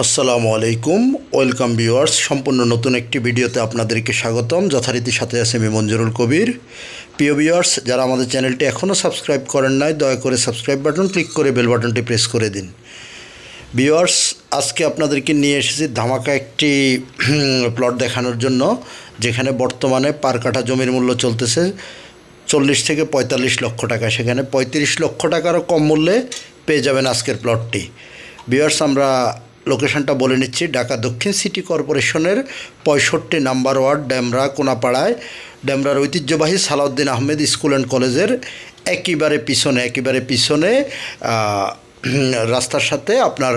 আসসালামু আলাইকুম, welcome viewers. সম্পূর্ণ নতুন একটি ভিডিওতে আপনাদেরকে স্বাগতম। যথারীতি সাথে আছে আমি মঞ্জুরুল কবির। প্রিয় ভিউয়ার্স, যারা আমাদের চ্যানেলটি এখনও সাবস্ক্রাইব করেন নাই, দয়া করে সাবস্ক্রাইব বাটন ক্লিক করে বেল বাটনটি প্রেস করে দিন। ভিউয়ার্স, আজকে আপনাদেরকে নিয়ে এসেছি ধামাকা একটি প্লট দেখানোর জন্য, যেখানে বর্তমানে পার কাঠা জমির মূল্য চলতেছে 40 থেকে 45 লক্ষ টাকা। সেখানে 35 লক্ষ টাকারও কম মূল্যে পেয়ে যাবেন আজকের প্লটটি। ভিউয়ার্স, আমরা লোকেশনটা বলে নিচ্ছি। ঢাকা দক্ষিণ সিটি কর্পোরেশনের 65 নাম্বার ওয়ার্ড, ডেমরা কোনাপাড়ায়, ডেমরার ঐতিহ্যবাহী সালাউদ্দিন আহমেদ স্কুল অ্যান্ড কলেজের একেবারে পিছনে রাস্তার সাথে আপনার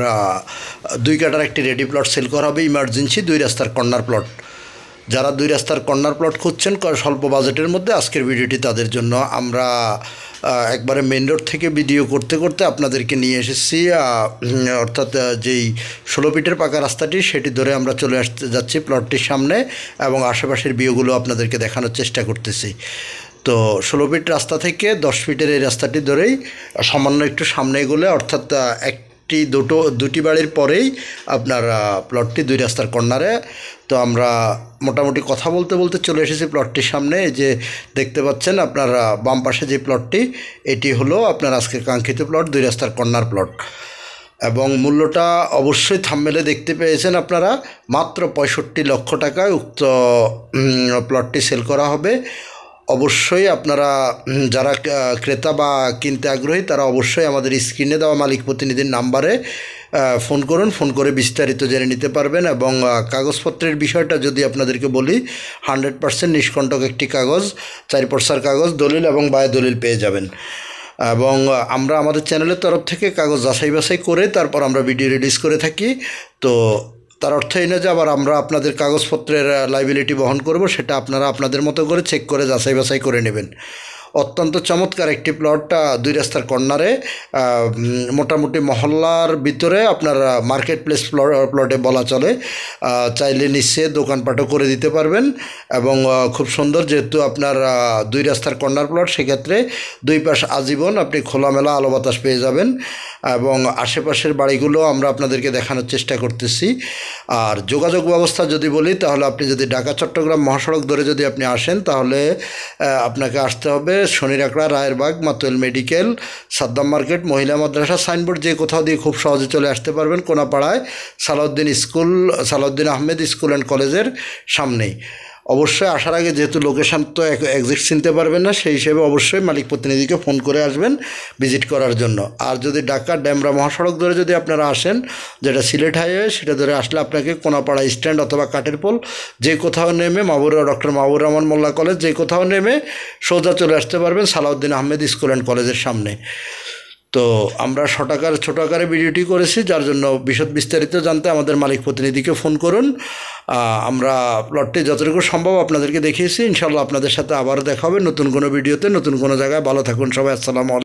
2 কাঠার একটি রেডি প্লট সেল করা হবে। ইমার্জেন্সি 2 রাস্তার কর্নার প্লট। যারা 2 রাস্তার কর্নার প্লট খুঁজছেন স্বল্প বাজেটের মধ্যে, আজকের ভিডিওটি তাদের জন্য। আমরা একবারে মেন রোড থেকে ভিডিও করতে করতে আপনাদেরকে নিয়ে এসেছি, অর্থাৎ যেই 16 ফিটের পাকা রাস্তাটি সেটি ধরে আমরা চলে আসতে যাচ্ছি প্লটটির সামনে, এবং আশেপাশের ভিউগুলো আপনাদেরকে দেখানোর চেষ্টা করতেছি। তো 16 ফিট রাস্তা থেকে 10 ফিটের এই রাস্তাটি ধরেই সামান্য একটু সামনে এগোলে, অর্থাৎ দুটি বাড়ির পরেই আপনার প্লটটি 2 রাস্তার কর্নারে। তো আমরা মোটামুটি কথা বলতে বলতে চলে এসেছি প্লটটির সামনে। এই যে দেখতে পাচ্ছেন আপনার বাম পাশে যে প্লটটি, এটি হলো আপনার আজকের কাঙ্ক্ষিত প্লট, 2 রাস্তার কর্নার প্লট। এবং মূল্যটা অবশ্যই থাম্বনেলে দেখতে পেয়েছেন আপনারা, মাত্র 65 লক্ষ টাকায় উক্ত প্লটটি সেল করা হবে। অবশ্যই আপনারা যারা ক্রেতা বা কিনতে আগ্রহী, তারা অবশ্যই আমাদের স্ক্রিনে দেওয়া মালিক প্রতিনিধির নাম্বারে ফোন করুন। ফোন করে বিস্তারিত জেনে নিতে পারবেন। এবং কাগজপত্রের বিষয়টা যদি আপনাদেরকে বলি, 100% নিষ্কণ্টক একটি কাগজ, 4 পর্সার কাগজ, দলিল এবং বায় দলিল পেয়ে যাবেন। এবং আমরা আমাদের চ্যানেলের তরফ থেকে কাগজ যাচাই বাছাই করে তারপর আমরা ভিডিও রিলিজ করে থাকি। তো তার অর্থ এই না যে আবার আমরা আপনাদের কাগজপত্রের লাইবিলিটি বহন করব, সেটা আপনারা আপনাদের মতো করে চেক করে যাচাই বাছাই করে নেবেন। অত্যন্ত চমৎকার একটি প্লট, 2 রাস্তার কর্নারে, মোটামুটি মহল্লার ভিতরে আপনার মার্কেট প্লেস প্লটে বলা চলে। চাইলে নিচে দোকানপাটও করে দিতে পারবেন। এবং খুব সুন্দর, যেহেতু আপনার 2 রাস্তার কর্নার প্লট, সেক্ষেত্রে 2 পাশ আজীবন আপনি খোলামেলা আলো বাতাস পেয়ে যাবেন। এবং আশেপাশের বাড়িগুলো আমরা আপনাদেরকে দেখানোর চেষ্টা করতেছি। আর যোগাযোগ ব্যবস্থা যদি বলি, তাহলে আপনি যদি ঢাকা চট্টগ্রাম মহাসড়ক ধরে যদি আপনি আসেন, তাহলে আপনাকে আসতে হবে শনিরাকড়া, রায়েরবাগ, মাতুয়েল মেডিকেল, সাদ্দাম মার্কেট, মহিলা মাদ্রাসা সাইনবোর্ড, যে কোথাও দিয়ে খুব সহজে চলে আসতে পারবেন কোনাপাড়ায় সালাউদ্দিন আহমেদ স্কুল অ্যান্ড কলেজের সামনেই। অবশ্যই আসার আগে, যেহেতু লোকেশান তো এক্সাক্ট চিনতে পারবেন না, সেই হিসেবে অবশ্যই মালিক প্রতিনিধিকে ফোন করে আসবেন ভিজিট করার জন্য। আর যদি ঢাকা ডেমরা মহাসড়ক ধরে যদি আপনারা আসেন, যেটা সিলেট হাইওয়ে, সেটা ধরে আসলে আপনাকে কোনাপাড়া স্ট্যান্ড অথবা কাঠের পোল, যে কোথাও নেমে ডক্টর মাহবুর রহমান মোল্লা কলেজ, যে কোথাও নেমে সোজা চলে আসতে পারবেন সালাউদ্দিন আহমেদ স্কুল অ্যান্ড কলেজের সামনে। তো আমরা ছোট আকারে ভিডিওটি করেছি, যার জন্য বিস্তারিত জানতে আমাদের মালিক প্রতিনিধিকে ফোন করুন। আমরা প্লটটি যতটুকু সম্ভব আপনাদেরকে দেখিয়েছি। ইনশাআল্লাহ আপনাদের সাথে আবারও দেখা হবে নতুন কোনো ভিডিওতে, নতুন কোনো জায়গায়। ভালো থাকুন সবাই। আসসালামু আলাইকুম।